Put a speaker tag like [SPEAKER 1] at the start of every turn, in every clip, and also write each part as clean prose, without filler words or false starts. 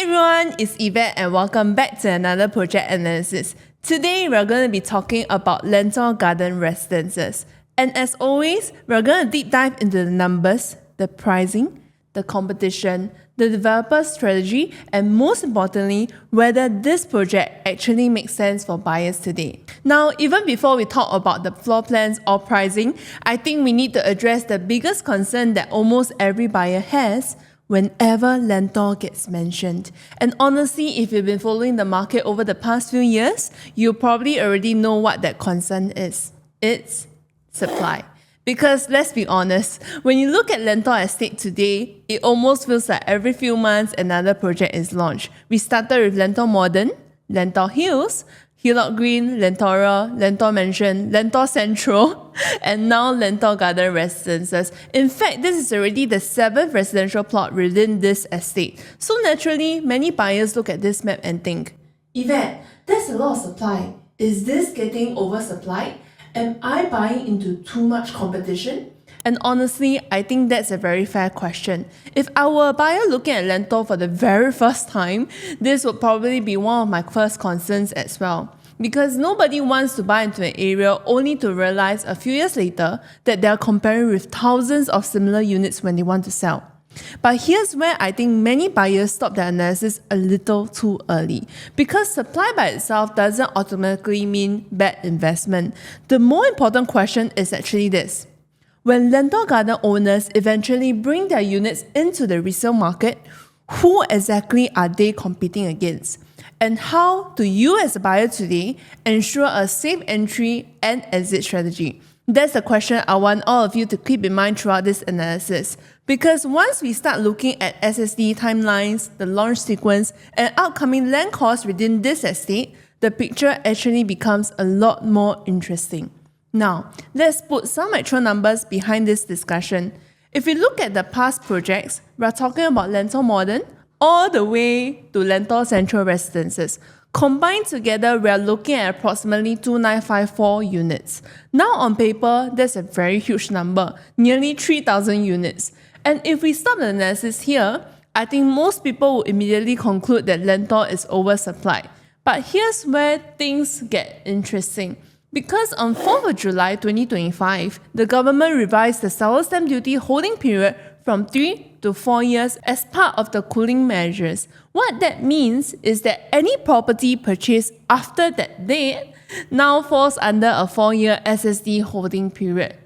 [SPEAKER 1] everyone, it's Yvette and welcome back to another project analysis. Today we're going to be talking about Lentor Garden Residences. And as always, we're going to deep dive into the numbers, the pricing, the competition, the developer strategy, and most importantly, whether this project actually makes sense for buyers today. Now, even before we talk about the floor plans or pricing, I think we need to address the biggest concern that almost every buyer has whenever Lentor gets mentioned. And honestly, if you've been following the market over the past few years, you probably already know what that concern is. It's supply. Because let's be honest, when you look at Lentor Estate today, it almost feels like every few months another project is launched. We started with Lentor Modern, Lentor Hills, Hillock Green, Lentora, Lentor Mansion, Lentor Central, and now Lentor Garden Residences. In fact, this is already the 7th residential plot within this estate. So naturally, many buyers look at this map and think, Yvette, there's a lot of supply. Is this getting oversupplied? Am I buying into too much competition? And honestly, I think that's a very fair question. If I were a buyer looking at Lentor for the very first time, this would probably be one of my first concerns as well. Because nobody wants to buy into an area only to realize a few years later that they are comparing with thousands of similar units when they want to sell. But here's where I think many buyers stop their analysis a little too early. Because supply by itself doesn't automatically mean bad investment. The more important question is actually this. When Lentor Garden owners eventually bring their units into the resale market, who exactly are they competing against? And how do you as a buyer today ensure a safe entry and exit strategy? That's the question I want all of you to keep in mind throughout this analysis. Because once we start looking at SSD timelines, the launch sequence, and upcoming land costs within this estate, the picture actually becomes a lot more interesting. Now, let's put some actual numbers behind this discussion. If we look at the past projects, we're talking about Lentor Modern all the way to Lentor Central Residences. Combined together, we are looking at approximately 2,954 units. Now on paper, that's a very huge number, nearly 3,000 units. And if we stop the analysis here, I think most people will immediately conclude that Lentor is oversupplied. But here's where things get interesting. Because on 4th of July 2025, the government revised the seller stamp duty holding period from 3 to 4 years as part of the cooling measures. What that means is that any property purchased after that date now falls under a 4-year SSD holding period.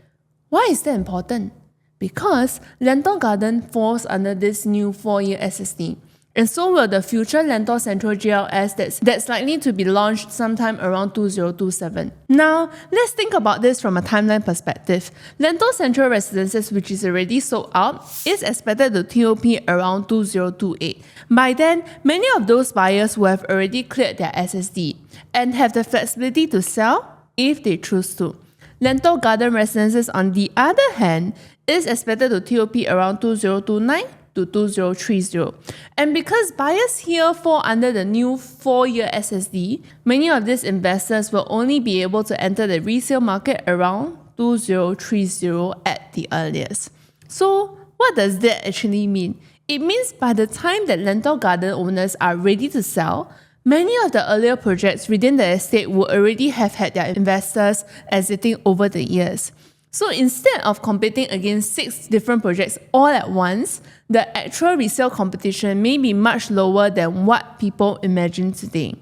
[SPEAKER 1] Why is that important? Because Lentor Garden falls under this new 4-year SSD. And so will the future Lentor Central GLS that's likely to be launched sometime around 2027. Now, let's think about this from a timeline perspective. Lentor Central Residences, which is already sold out, is expected to TOP around 2028. By then, many of those buyers will have already cleared their SSD and have the flexibility to sell if they choose to. Lentor Garden Residences, on the other hand, is expected to TOP around 2029 to 2030. And because buyers here fall under the new 4-year SSD, many of these investors will only be able to enter the resale market around 2030 at the earliest. So what does that actually mean? It means by the time that Lentor Garden owners are ready to sell, many of the earlier projects within the estate will already have had their investors exiting over the years. So instead of competing against 6 different projects all at once, the actual resale competition may be much lower than what people imagine today.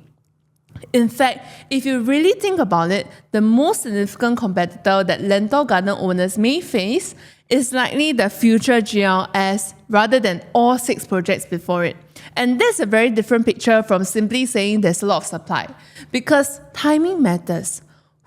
[SPEAKER 1] In fact, if you really think about it, the most significant competitor that Lentor Garden owners may face is likely the future GLS rather than all 6 projects before it. And that's a very different picture from simply saying there's a lot of supply. Because timing matters.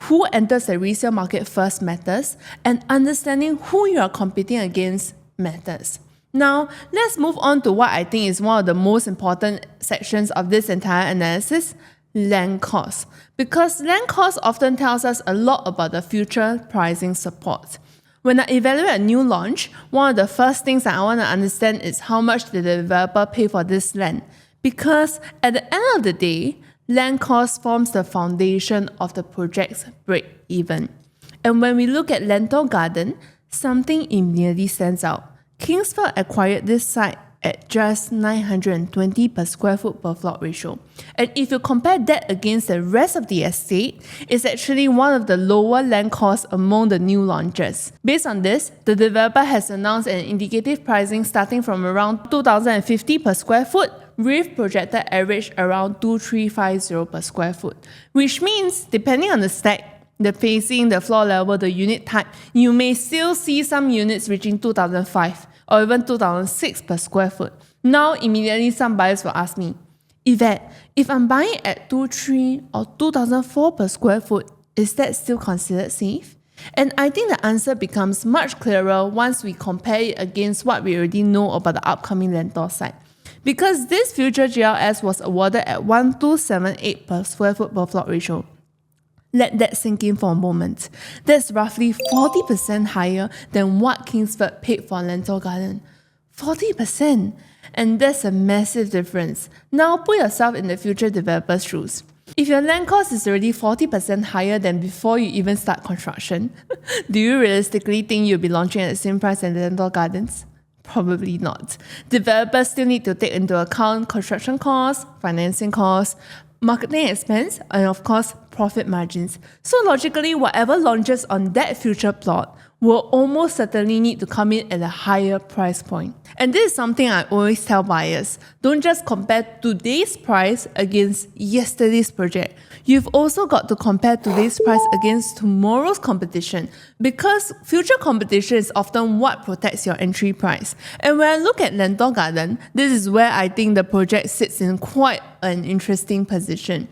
[SPEAKER 1] Who enters the resale market first matters, and understanding who you are competing against matters. Now, let's move on to what I think is one of the most important sections of this entire analysis, land cost. Because land cost often tells us a lot about the future pricing support. When I evaluate a new launch, one of the first things that I want to understand is how much did the developer pay for this land. Because at the end of the day, land cost forms the foundation of the project's break-even. And when we look at Lentor Garden, something immediately stands out. Kingsford acquired this site at just 920 per square foot per plot ratio. And if you compare that against the rest of the estate, it's actually one of the lower land costs among the new launches. Based on this, the developer has announced an indicative pricing starting from around 2,050 per square foot, with projected average around 2,350 per square foot, which means depending on the stack, the facing, the floor level, the unit type, you may still see some units reaching 2,005 or even 2,006 per square foot. Now, immediately some buyers will ask me, Yvette, if I'm buying at 2,300 or 2,004 per square foot, is that still considered safe? And I think the answer becomes much clearer once we compare it against what we already know about the upcoming Lentor site. Because this future GLS was awarded at 1,278 per square foot per plot ratio. Let that sink in for a moment. That's roughly 40% higher than what Kingsford paid for Lentor Garden. 40%! And that's a massive difference. Now put yourself in the future developer's shoes. If your land cost is already 40% higher than before you even start construction, do you realistically think you'll be launching at the same price as Lentor Gardens? Probably not. Developers still need to take into account construction costs, financing costs, marketing expense, and of course, profit margins. So logically, whatever launches on that future plot will almost certainly need to come in at a higher price point. And this is something I always tell buyers. Don't just compare today's price against yesterday's project. You've also got to compare today's price against tomorrow's competition, because future competition is often what protects your entry price. And when I look at Lentor Garden, this is where I think the project sits in quite an interesting position.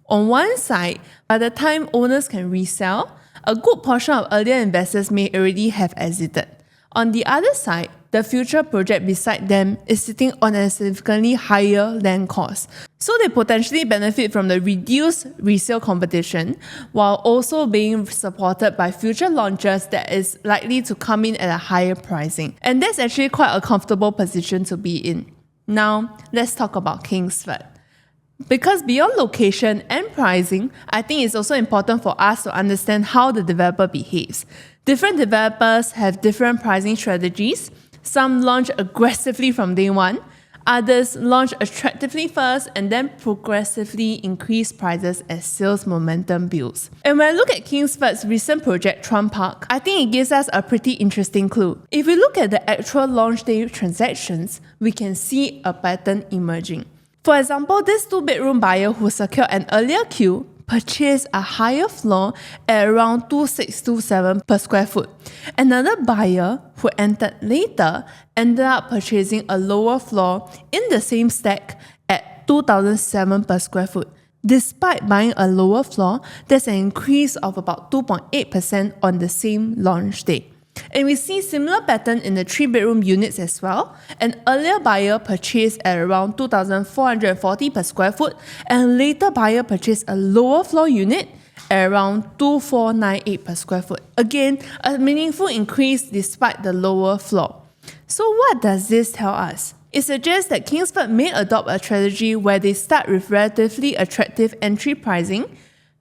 [SPEAKER 1] On one side, by the time owners can resell, a good portion of earlier investors may already have exited. On the other side, the future project beside them is sitting on a significantly higher land cost. So they potentially benefit from the reduced resale competition while also being supported by future launches that is likely to come in at a higher pricing. And that's actually quite a comfortable position to be in. Now, let's talk about Kingsford. Because beyond location and pricing, I think it's also important for us to understand how the developer behaves. Different developers have different pricing strategies. Some launch aggressively from day one. Others launch attractively first and then progressively increase prices as sales momentum builds. And when I look at Kingsford's recent project, Chuan Park, I think it gives us a pretty interesting clue. If we look at the actual launch day transactions, we can see a pattern emerging. For example, this 2-bedroom buyer who secured an earlier queue purchased a higher floor at around 2,627 per square foot. Another buyer who entered later ended up purchasing a lower floor in the same stack at 2,007 per square foot. Despite buying a lower floor, there's an increase of about 2.8% on the same launch day. And we see similar pattern in the 3-bedroom units as well. An earlier buyer purchased at around 2,440 per square foot, and a later buyer purchased a lower floor unit at around 2,498 per square foot. Again, a meaningful increase despite the lower floor. So what does this tell us? It suggests that Kingsford may adopt a strategy where they start with relatively attractive entry pricing,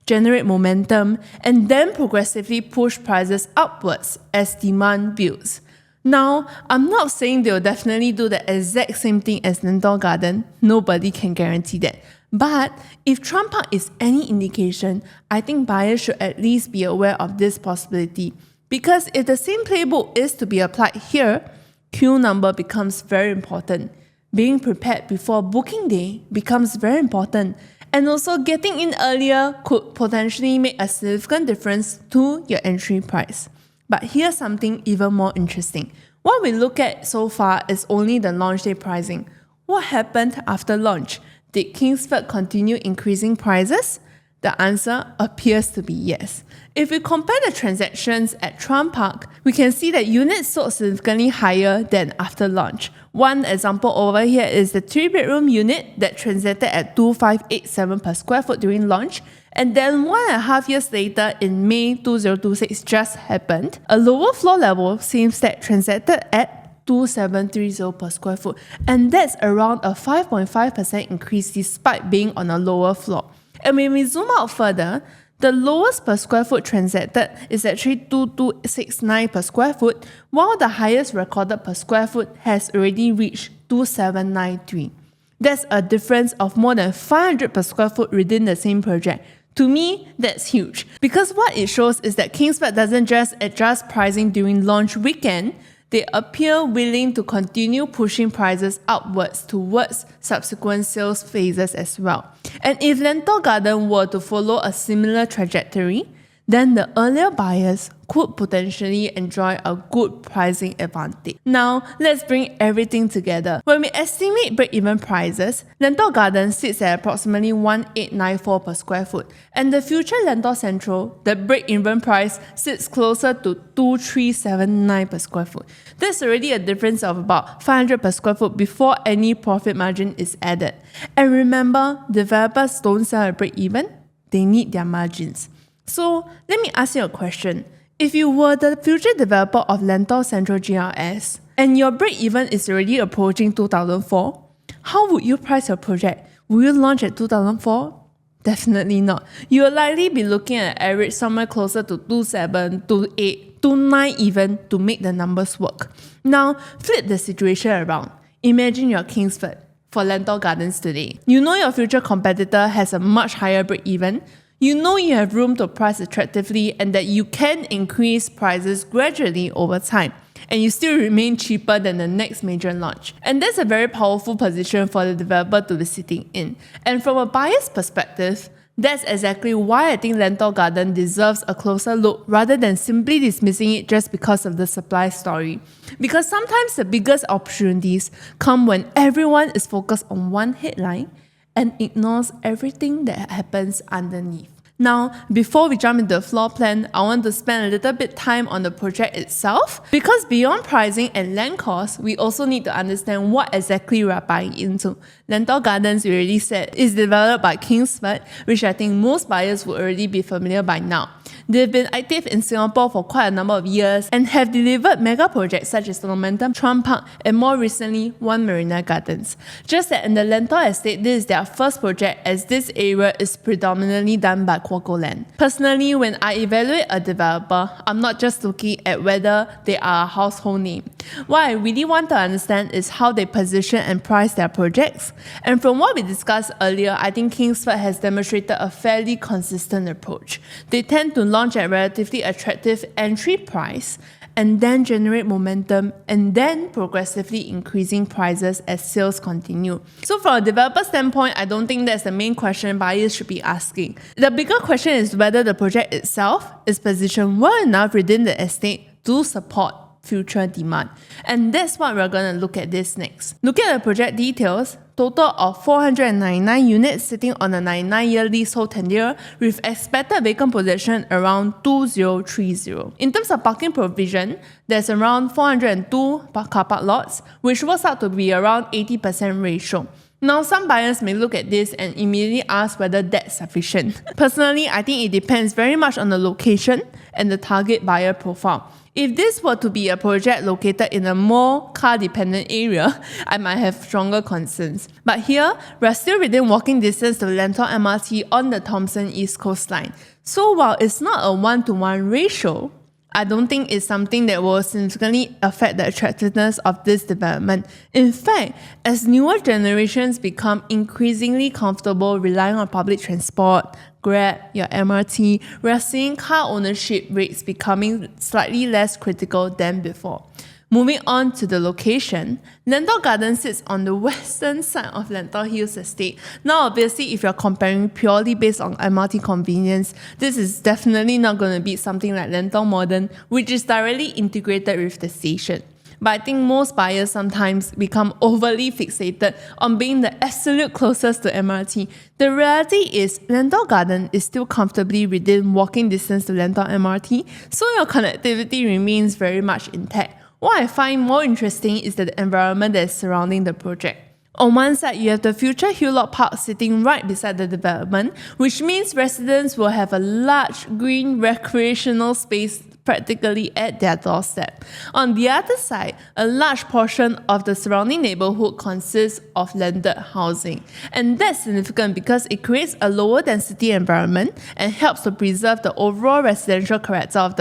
[SPEAKER 1] generate momentum, and then progressively push prices upwards as demand builds. Now, I'm not saying they'll definitely do the exact same thing as Lentor Garden. Nobody can guarantee that. But if Chuan Park is any indication, I think buyers should at least be aware of this possibility. Because if the same playbook is to be applied here, queue number becomes very important. Being prepared before booking day becomes very important. And also getting in earlier could potentially make a significant difference to your entry price. But here's something even more interesting. What we look at so far is only the launch day pricing. What happened after launch? Did Kingsford continue increasing prices? The answer appears to be yes. If we compare the transactions at Chuan Park, we can see that units sold significantly higher than after launch. One example over here is the 3-bedroom unit that transacted at 2,587 per square foot during launch, and then 1.5 years later in May 2026 just happened. A lower floor level same stack transacted at 2,730 per square foot, and that's around a 5.5% increase despite being on a lower floor. And when we zoom out further, The lowest per square foot transacted is actually 2269 per square foot, while the highest recorded per square foot has already reached 2793. That's a difference of more than 500 per square foot within the same project. To me, that's huge, because what it shows is that Kingsford doesn't just adjust pricing during launch weekend, they appear willing to continue pushing prices upwards towards subsequent sales phases as well. And if Lentor Garden were to follow a similar trajectory, then the earlier buyers could potentially enjoy a good pricing advantage. Now, let's bring everything together. When we estimate break-even prices, Lentor Garden sits at approximately 1894 per square foot, and the future Lentor Central, the break-even price, sits closer to 2379 per square foot. That's already a difference of about 500 per square foot before any profit margin is added. And remember, developers don't sell at break-even, they need their margins. So, let me ask you a question. If you were the future developer of Lentor Central GRS and your break-even is already approaching 2004, how would you price your project? Will you launch at 2004? Definitely not. You will likely be looking at an average somewhere closer to 27, 28, 29 even to make the numbers work. Now, flip the situation around. Imagine you're Kingsford for Lentor Gardens today. You know your future competitor has a much higher break-even. You know you have room to price attractively and that you can increase prices gradually over time, and you still remain cheaper than the next major launch. And that's a very powerful position for the developer to be sitting in. And from a buyer's perspective, that's exactly why I think Lentor Garden deserves a closer look rather than simply dismissing it just because of the supply story. Because sometimes the biggest opportunities come when everyone is focused on one headline and ignores everything that happens underneath. Now, before we jump into the floor plan, I want to spend a little bit time on the project itself, because beyond pricing and land costs, we also need to understand what exactly we are buying into. Lentor Gardens, we already said, is developed by Kingsford, which I think most buyers would already be familiar by now. They've been active in Singapore for quite a number of years and have delivered mega projects such as the Momentum Chuan Park and more recently, One Marina Gardens. Just that in the Lentor estate, this is their first project, as this area is predominantly done by Quoco Land. Personally, when I evaluate a developer, I'm not just looking at whether they are a household name. What I really want to understand is how they position and price their projects. And from what we discussed earlier, I think Kingsford has demonstrated a fairly consistent approach. They tend to launch at relatively attractive entry price and then generate momentum and then progressively increasing prices as sales continue. So from a developer standpoint, I don't think that's the main question buyers should be asking. The bigger question is whether the project itself is positioned well enough within the estate to support future demand. And that's what we're going to look at this next. Look at the project details. Total of 499 units sitting on a 99-year leasehold tenure with expected vacant possession around 2030. In terms of parking provision, there's around 402 car park lots, which works out to be around 80% ratio. Now, some buyers may look at this and immediately ask whether that's sufficient. Personally, I think it depends very much on the location and the target buyer profile. If this were to be a project located in a more car-dependent area, I might have stronger concerns. But here, we're still within walking distance to Lentor MRT on the Thomson East Coast Line. So while it's not a 1-to-1 ratio, I don't think it's something that will significantly affect the attractiveness of this development. In fact, as newer generations become increasingly comfortable relying on public transport, Grab, your MRT, we're seeing car ownership rates becoming slightly less critical than before. Moving on to the location, Lentor Garden sits on the western side of Lentor Hills Estate. Now, obviously, if you're comparing purely based on MRT convenience, this is definitely not going to be something like Lentor Modern, which is directly integrated with the station. But I think most buyers sometimes become overly fixated on being the absolute closest to MRT. The reality is, Lentor Garden is still comfortably within walking distance to Lentor MRT, so your connectivity remains very much intact. What I find more interesting is the environment that is surrounding the project. On one side, you have the future Hilllock Park sitting right beside the development, which means residents will have a large green recreational space practically at their doorstep. On the other side, a large portion of the surrounding neighborhood consists of landed housing. And that's significant because it creates a lower density environment and helps to preserve the overall residential character of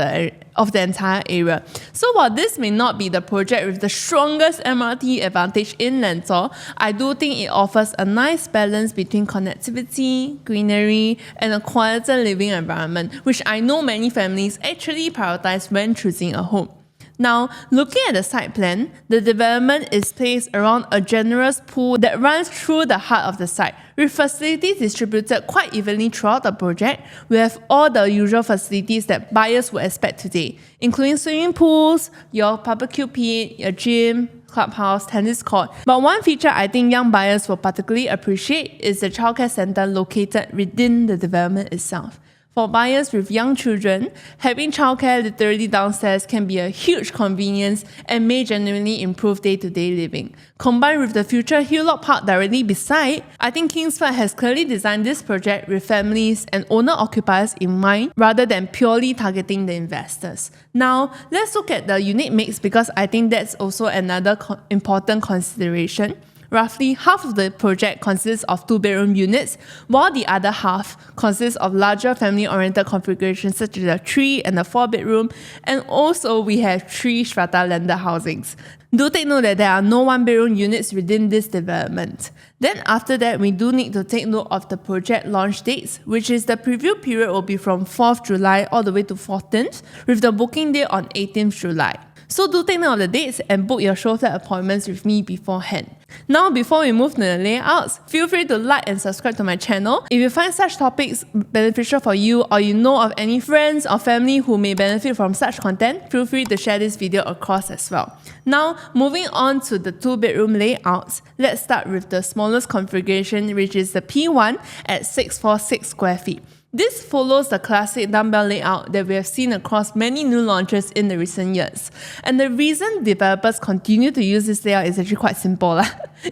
[SPEAKER 1] the entire area. So while this may not be the project with the strongest MRT advantage in Lentor, I do think it offers a nice balance between connectivity, greenery, and a quieter living environment, which I know many families actually prioritize when choosing a home. Now, looking at the site plan, the development is placed around a generous pool that runs through the heart of the site. With facilities distributed quite evenly throughout the project, we have all the usual facilities that buyers would expect today, including swimming pools, your barbecue pit, your gym, clubhouse, tennis court. But one feature I think young buyers will particularly appreciate is the childcare center located within the development itself. For buyers with young children, having childcare literally downstairs can be a huge convenience and may genuinely improve day-to-day living. Combined with the future Hillock Park directly beside, I think Kingsford has clearly designed this project with families and owner-occupiers in mind rather than purely targeting the investors. Now, let's look at the unit mix because I think that's also another important consideration. Roughly half of the project consists of 2-bedroom units, while the other half consists of larger family-oriented configurations such as a 3 and a 4-bedroom, and also we have 3 strata landed housings. Do take note that there are no 1-bedroom units within this development. Then after that, we do need to take note of the project launch dates, which is the preview period will be from 4th July all the way to 14th, with the booking date on 18th July. So do take note of the dates and book your show flat appointments with me beforehand. Now, before we move to the layouts, feel free to like and subscribe to my channel. If you find such topics beneficial for you or you know of any friends or family who may benefit from such content, feel free to share this video across as well. Now, moving on to the 2-bedroom layouts, let's start with the smallest configuration, which is the P1 at 646 square feet. This follows the classic dumbbell layout that we have seen across many new launches in the recent years. And the reason developers continue to use this layout is actually quite simple.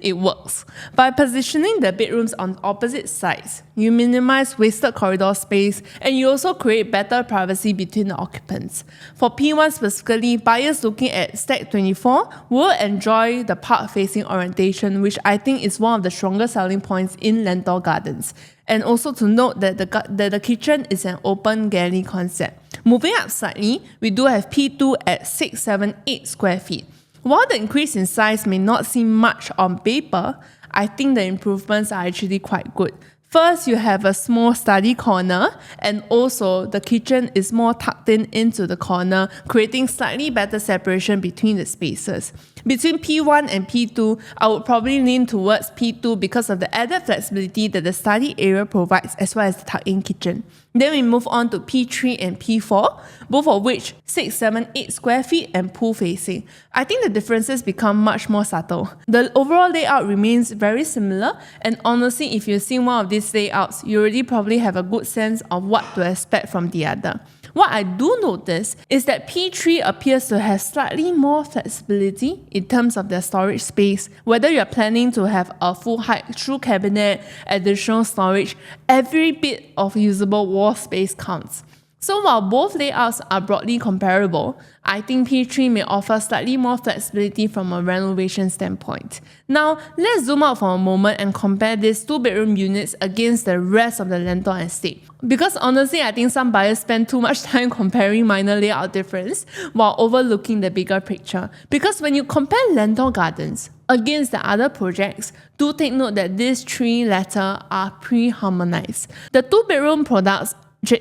[SPEAKER 1] It works. By positioning the bedrooms on opposite sides, you minimize wasted corridor space and you also create better privacy between the occupants. For P1 specifically, buyers looking at Stack 24 will enjoy the park-facing orientation, which I think is one of the strongest selling points in Lentor Gardens. And also to note that the kitchen is an open galley concept. Moving up slightly, we do have P2 at 678 square feet. While the increase in size may not seem much on paper, I think the improvements are actually quite good. First, you have a small study corner, and also the kitchen is more tucked into the corner, creating slightly better separation between the spaces. Between P1 and P2, I would probably lean towards P2 because of the added flexibility that the study area provides as well as the tucked-in kitchen. Then we move on to P3 and P4, both of which 678 square feet and pool facing. I think the differences become much more subtle. The overall layout remains very similar, and honestly, if you've seen one of these layouts, you already probably have a good sense of what to expect from the other. What I do notice is that P3 appears to have slightly more flexibility in terms of their storage space. Whether you're planning to have a full height through cabinet, additional storage, every bit of usable wall space counts. So while both layouts are broadly comparable, I think P3 may offer slightly more flexibility from a renovation standpoint. Now, let's zoom out for a moment and compare these 2-bedroom units against the rest of the Lentor estate. Because honestly, I think some buyers spend too much time comparing minor layout difference while overlooking the bigger picture. Because when you compare Lentor Gardens against the other projects, do take note that these 3 latter are pre-harmonized. The 2-bedroom products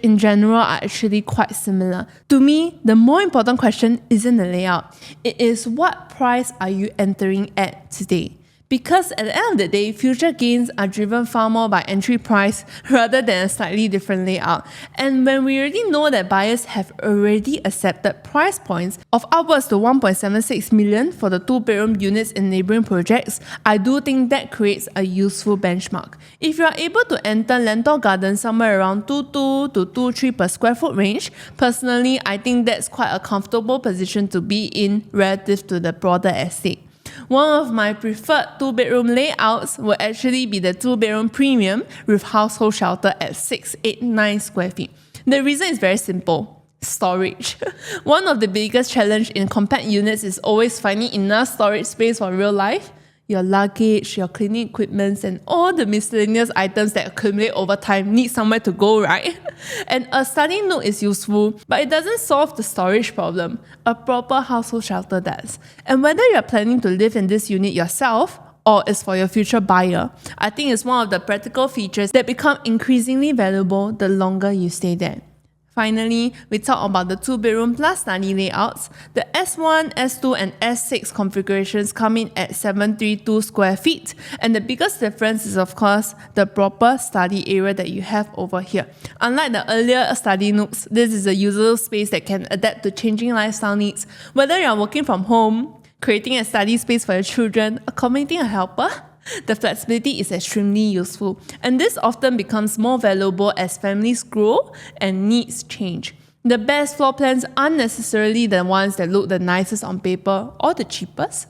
[SPEAKER 1] in general are actually quite similar. To me, the more important question isn't the layout. It is what price are you entering at today? Because at the end of the day, future gains are driven far more by entry price rather than a slightly different layout. And when we already know that buyers have already accepted price points of upwards to 1.76 million for the 2-bedroom units in neighbouring projects, I do think that creates a useful benchmark. If you are able to enter Lentor Garden somewhere around 22 to 23 per square foot range, personally, I think that's quite a comfortable position to be in relative to the broader estate. One of my preferred 2-bedroom layouts will actually be the 2-bedroom premium with household shelter at 689 square feet. The reason is very simple. Storage. One of the biggest challenge in compact units is always finding enough storage space for real life. Your luggage, your cleaning equipment, and all the miscellaneous items that accumulate over time need somewhere to go, right? And a study note is useful, but it doesn't solve the storage problem. A proper household shelter does. And whether you're planning to live in this unit yourself or is for your future buyer, I think it's one of the practical features that become increasingly valuable the longer you stay there. Finally, we talk about the 2-bedroom plus study layouts. The S1, S2, and S6 configurations come in at 732 square feet. And the biggest difference is, of course, the proper study area that you have over here. Unlike the earlier study nooks, this is a usable space that can adapt to changing lifestyle needs. Whether you're working from home, creating a study space for your children, accommodating a helper, the flexibility is extremely useful, and this often becomes more valuable as families grow and needs change. The best floor plans aren't necessarily the ones that look the nicest on paper or the cheapest.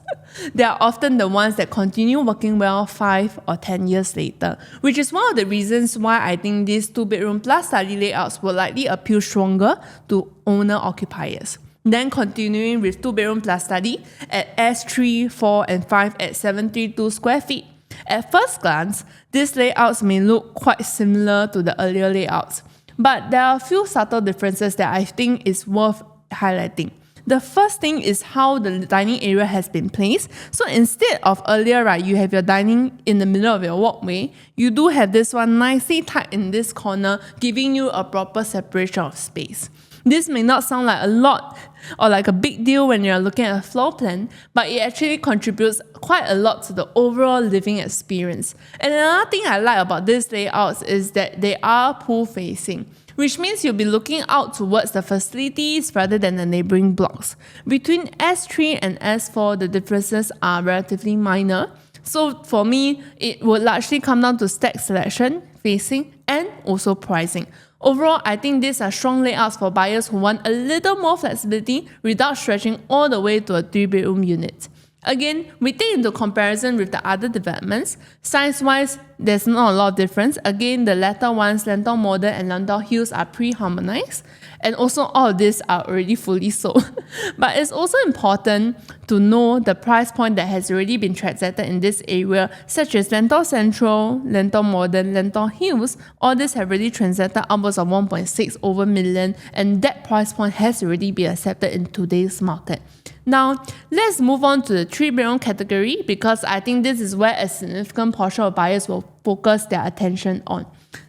[SPEAKER 1] They are often the ones that continue working well 5 or 10 years later, which is one of the reasons why I think these 2-bedroom plus study layouts will likely appeal stronger to owner-occupiers. Then continuing with 2-bedroom plus study at S3, 4, and 5 at 732 square feet. At first glance, these layouts may look quite similar to the earlier layouts, but there are a few subtle differences that I think is worth highlighting. The first thing is how the dining area has been placed. So instead of earlier, right, you have your dining in the middle of your walkway, you do have this one nicely tucked in this corner, giving you a proper separation of space. This may not sound like a lot or like a big deal when you're looking at a floor plan, but it actually contributes quite a lot to the overall living experience. And another thing I like about these layouts is that they are pool facing, which means you'll be looking out towards the facilities rather than the neighboring blocks. Between S3 and S4, the differences are relatively minor. So for me, it would largely come down to stack selection, facing, and also pricing. Overall, I think these are strong layouts for buyers who want a little more flexibility without stretching all the way to a 3-bedroom unit. Again, we take into comparison with the other developments. Size-wise, there's not a lot of difference. Again, the latter ones, Lentor Modern and Lentor Hills, are pre-harmonized. And also all of these are already fully sold. But it's also important to know the price point that has already been transacted in this area, such as Lentor Central, Lentor Modern, Lentor Hills. All these have already transacted upwards of 1.6 over million, and that price point has already been accepted in today's market. Now, let's move on to the 3-bedroom category, because I think this is where a significant portion of buyers will focus their attention on.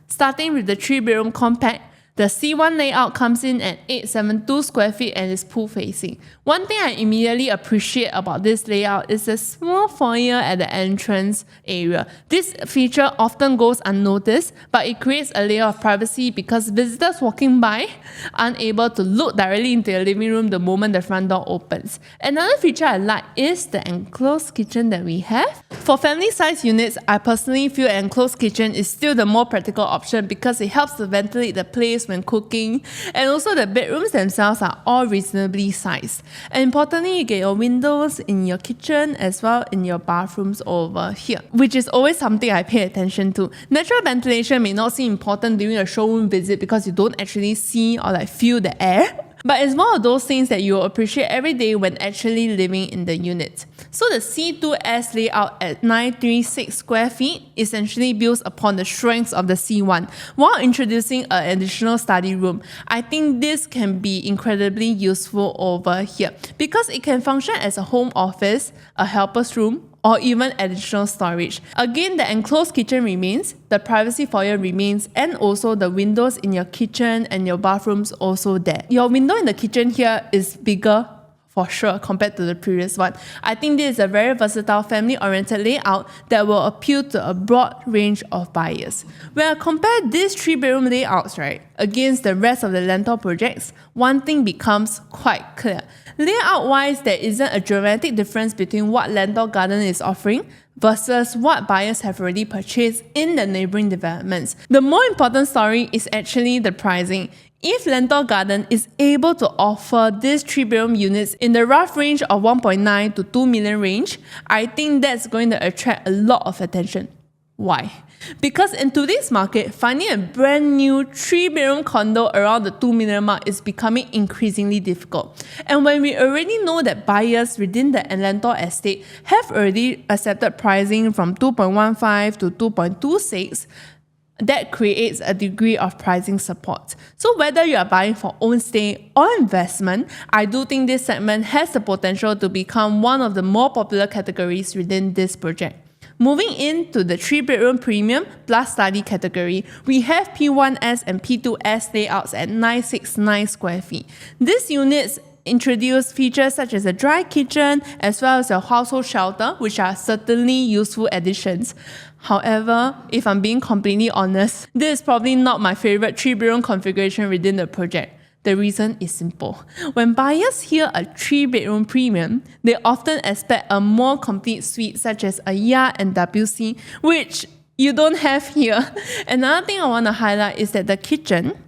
[SPEAKER 1] Starting with the 3-bedroom compact, the C1 layout comes in at 872 square feet and is pool facing. One thing I immediately appreciate about this layout is the small foyer at the entrance area. This feature often goes unnoticed, but it creates a layer of privacy because visitors walking by aren't able to look directly into your living room the moment the front door opens. Another feature I like is the enclosed kitchen that we have. For family-sized units, I personally feel an enclosed kitchen is still the more practical option because it helps to ventilate the place when cooking, and also the bedrooms themselves are all reasonably sized. And importantly, you get your windows in your kitchen as well in your bathrooms over here, which is always something I pay attention to. Natural ventilation may not seem important during a showroom visit because you don't actually see or feel the air, but it's one of those things that you'll appreciate every day when actually living in the unit. So the C2S layout at 936 square feet essentially builds upon the strengths of the C1 while introducing an additional study room. I think this can be incredibly useful over here because it can function as a home office, a helper's room, or even additional storage. Again, the enclosed kitchen remains, the privacy foyer remains, and also the windows in your kitchen and your bathrooms also there. Your window in the kitchen here is bigger for sure compared to the previous one. I think this is a very versatile family-oriented layout that will appeal to a broad range of buyers. When I compare these 3-bedroom layouts, right, against the rest of the Lentor projects, one thing becomes quite clear. Layout-wise, there isn't a dramatic difference between what Lentor Garden is offering versus what buyers have already purchased in the neighboring developments. The more important story is actually the pricing. If Lentor Garden is able to offer these 3-bedroom units in the rough range of 1.9 to 2 million range, I think that's going to attract a lot of attention. Why? Because in today's market, finding a brand new 3-bedroom condo around the 2 million mark is becoming increasingly difficult. And when we already know that buyers within the Lentor estate have already accepted pricing from 2.15 to 2.26, that creates a degree of pricing support. So whether you are buying for own stay or investment, I do think this segment has the potential to become one of the more popular categories within this project. Moving into the 3-bedroom premium plus study category, we have P1S and P2S layouts at 969 square feet. These units introduce features such as a dry kitchen as well as a household shelter, which are certainly useful additions. However, if I'm being completely honest, this is probably not my favorite 3-bedroom configuration within the project. The reason is simple. When buyers hear a 3-bedroom premium, they often expect a more complete suite such as a yard and WC, which you don't have here. Another thing I want to highlight is that the kitchen,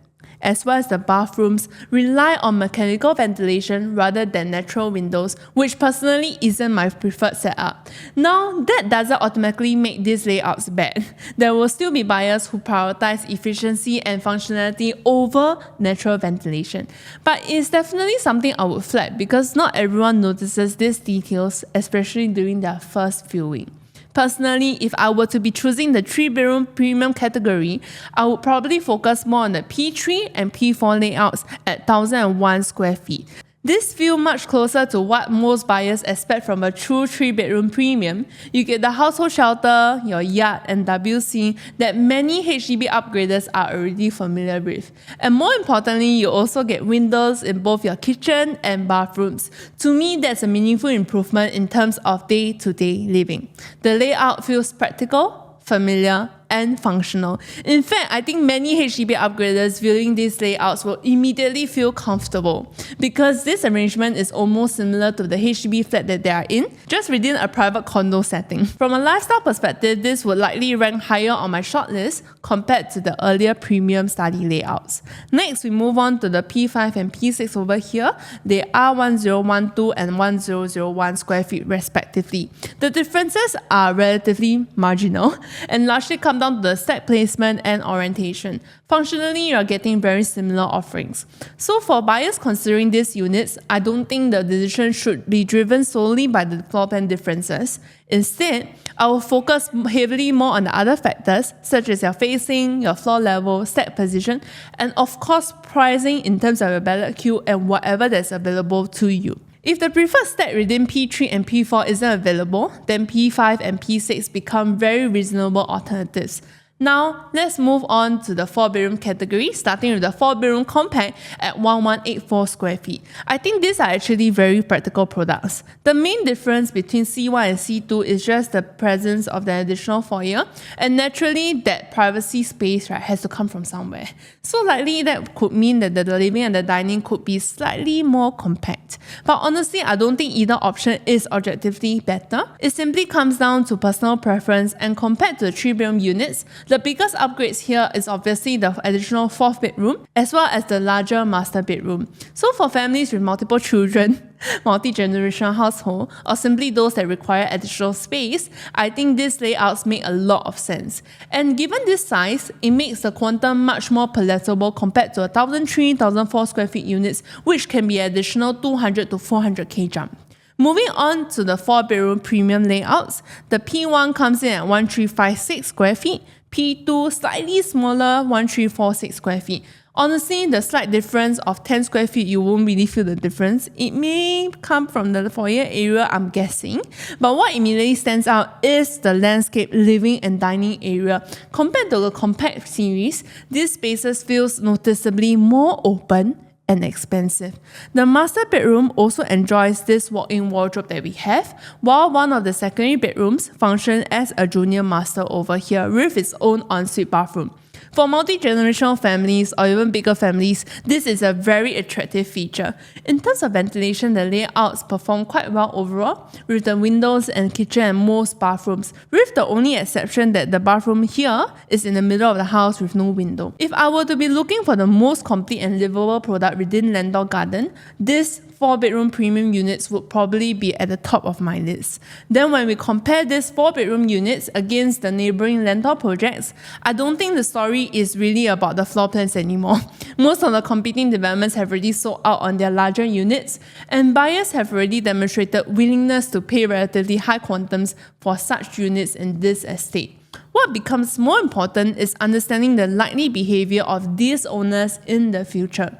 [SPEAKER 1] as well as the bathrooms, rely on mechanical ventilation rather than natural windows, which personally isn't my preferred setup. Now, that doesn't automatically make these layouts bad. There will still be buyers who prioritize efficiency and functionality over natural ventilation. But it's definitely something I would flag because not everyone notices these details, especially during their first viewing. Personally, if I were to be choosing the 3-bedroom premium category, I would probably focus more on the P3 and P4 layouts at 1,001 square feet. This feels much closer to what most buyers expect from a true 3-bedroom premium. You get the household shelter, your yard and WC that many HDB upgraders are already familiar with. And more importantly, you also get windows in both your kitchen and bathrooms. To me, that's a meaningful improvement in terms of day-to-day living. The layout feels practical, familiar, and functional. In fact, I think many HDB upgraders viewing these layouts will immediately feel comfortable because this arrangement is almost similar to the HDB flat that they are in, just within a private condo setting. From a lifestyle perspective, this would likely rank higher on my shortlist compared to the earlier premium study layouts. Next, we move on to the P5 and P6 over here. They are 1012 and 1001 square feet respectively. The differences are relatively marginal and largely come down to the stack placement and orientation. Functionally, you are getting very similar offerings. So for buyers considering these units, I don't think the decision should be driven solely by the floor plan differences. Instead, I will focus heavily more on the other factors such as your facing, your floor level, stack position, and of course pricing in terms of your ballot queue and whatever that's available to you. If the preferred stack within P3 and P4 isn't available, then P5 and P6 become very reasonable alternatives. Now, let's move on to the 4-bedroom category, starting with the 4-bedroom compact at 1184 square feet. I think these are actually very practical products. The main difference between C1 and C2 is just the presence of the additional foyer, and naturally that privacy space has to come from somewhere. So likely that could mean that the living and the dining could be slightly more compact. But honestly, I don't think either option is objectively better. It simply comes down to personal preference, and compared to the 3-bedroom units, the biggest upgrades here is obviously the additional 4th bedroom as well as the larger master bedroom. So for families with multiple children, multi-generational household, or simply those that require additional space, I think these layouts make a lot of sense. And given this size, it makes the quantum much more palatable compared to 1,003, 1,004 square feet units, which can be additional 200 to 400k jump. Moving on to the 4-bedroom premium layouts, the P1 comes in at 1,356 square feet, P2 slightly smaller, 1,346 square feet. Honestly, the slight difference of 10 square feet, you won't really feel the difference. It may come from the foyer area, I'm guessing. But what immediately stands out is the landscape living and dining area. Compared to the compact series, these spaces feels noticeably more open and expensive. The master bedroom also enjoys this walk-in wardrobe that we have, while one of the secondary bedrooms functions as a junior master over here with its own ensuite bathroom. For multi-generational families or even bigger families, this is a very attractive feature. In terms of ventilation, the layouts perform quite well overall, with the windows and kitchen and most bathrooms, with the only exception that the bathroom here is in the middle of the house with no window. If I were to be looking for the most complete and livable product within Lentor Garden, this 4-bedroom premium units would probably be at the top of my list. Then when we compare these 4-bedroom units against the neighbouring Lentor projects, I don't think the story is really about the floor plans anymore. Most of the competing developments have already sold out on their larger units, and buyers have already demonstrated willingness to pay relatively high quantums for such units in this estate. What becomes more important is understanding the likely behaviour of these owners in the future.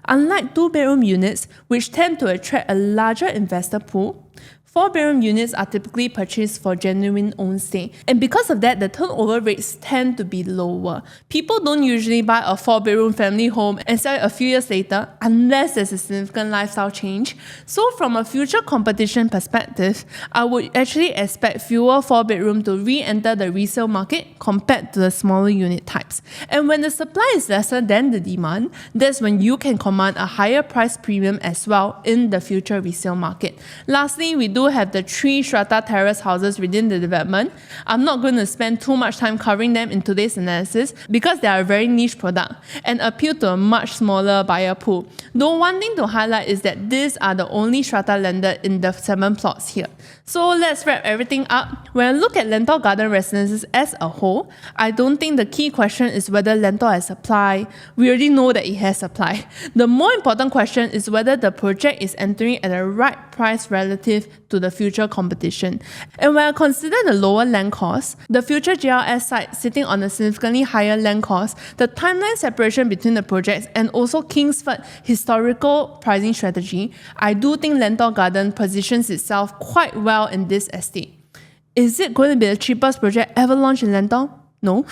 [SPEAKER 1] Unlike 2-bedroom units, which tend to attract a larger investor pool, 4-bedroom units are typically purchased for genuine own stay, and because of that, the turnover rates tend to be lower. People don't usually buy a 4-bedroom family home and sell it a few years later unless there's a significant lifestyle change. So from a future competition perspective, I would actually expect fewer 4-bedroom to re-enter the resale market compared to the smaller unit types. And when the supply is lesser than the demand, that's when you can command a higher price premium as well in the future resale market. Lastly, we do have the 3 strata terrace houses within the development. I'm not going to spend too much time covering them in today's analysis because they are a very niche product and appeal to a much smaller buyer pool. Though one thing to highlight is that these are the only strata landed in the 7 plots here. So let's wrap everything up. When I look at Lentor Garden Residences as a whole, I don't think the key question is whether Lentor has supply. We already know that it has supply. The more important question is whether the project is entering at the right price relative to the future competition. And when I consider the lower land cost, the future GLS site sitting on a significantly higher land cost, the timeline separation between the projects, and also Kingsford historical pricing strategy, I do think Lentor Garden positions itself quite well in this estate. Is it going to be the cheapest project ever launched in Lentor? No,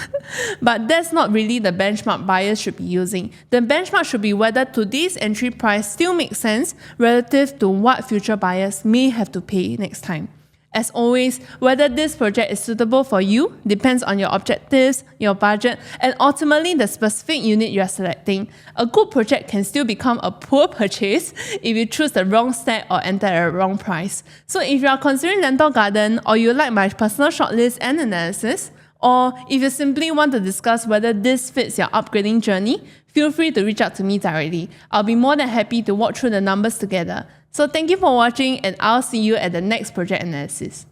[SPEAKER 1] but that's not really the benchmark buyers should be using. The benchmark should be whether today's entry price still makes sense relative to what future buyers may have to pay next time. As always, whether this project is suitable for you depends on your objectives, your budget, and ultimately the specific unit you are selecting. A good project can still become a poor purchase if you choose the wrong stack or enter at a wrong price. So if you are considering Lentor Garden, or you like my personal shortlist and analysis, or if you simply want to discuss whether this fits your upgrading journey, feel free to reach out to me directly. I'll be more than happy to walk through the numbers together. So thank you for watching, and I'll see you at the next project analysis.